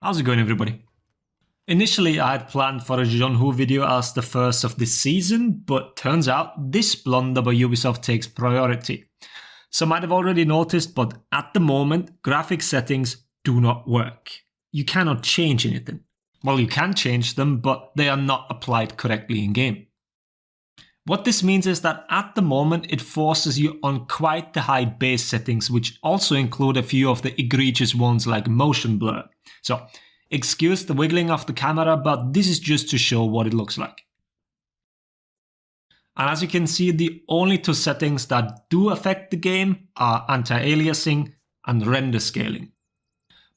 How's it going, everybody? Initially, I had planned for a John Woo video as the first of this season, but turns out this blunder by Ubisoft takes priority. Some might have already noticed, but at the moment, graphics settings do not work. You cannot change anything. Well, you can change them, but they are not applied correctly in-game. What this means is that at the moment, it forces you on quite the high base settings, which also include a few of the egregious ones like motion blur. So, excuse the wiggling of the camera, but this is just to show what it looks like. And as you can see, the only two settings that do affect the game are anti-aliasing and render scaling.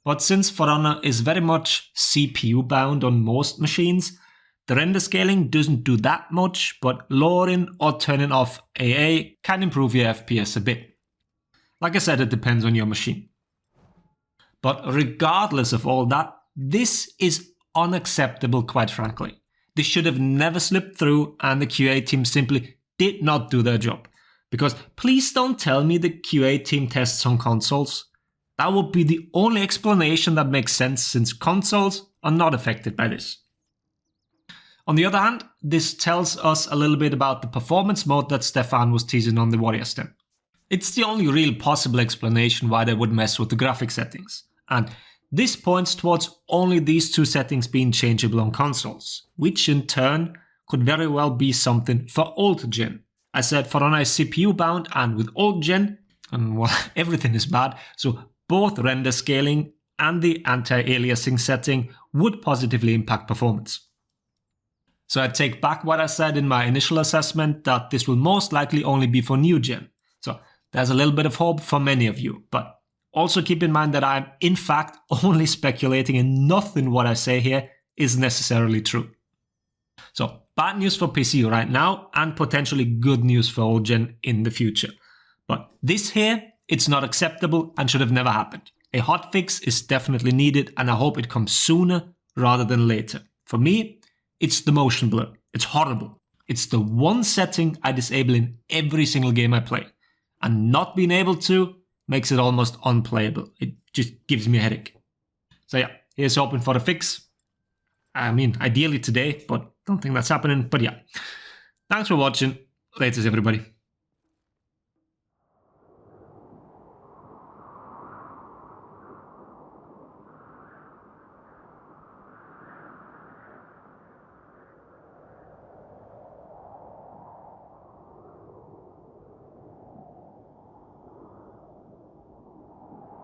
But since For Honor is very much CPU bound on most machines, the render scaling doesn't do that much, but lowering or turning off AA can improve your FPS a bit. Like I said, it depends on your machine. But regardless of all that, this is unacceptable, quite frankly. This should have never slipped through, and the QA team simply did not do their job. Because please don't tell me the QA team tests on consoles. That would be the only explanation that makes sense, since consoles are not affected by this. On the other hand, this tells us a little bit about the performance mode that Stefan was teasing on the Warrior Stem. It's the only real possible explanation why they would mess with the graphic settings. And this points towards only these two settings being changeable on consoles, which in turn could very well be something for old gen. I said For Honor is CPU bound, and with old gen, and well, everything is bad, so both render scaling and the anti-aliasing setting would positively impact performance. So I take back what I said in my initial assessment that this will most likely only be for new gen. So there's a little bit of hope for many of you, but also keep in mind that I'm in fact only speculating and nothing what I say here is necessarily true. So bad news for PC right now and potentially good news for old gen in the future. But this here, it's not acceptable and should have never happened. A hotfix is definitely needed, and I hope it comes sooner rather than later. For me, it's the motion blur. It's horrible. It's the one setting I disable in every single game I play. And not being able to makes it almost unplayable. It just gives me a headache. So yeah, here's hoping for the fix. I mean, ideally today, but don't think that's happening. But yeah, thanks for watching. Laters, everybody.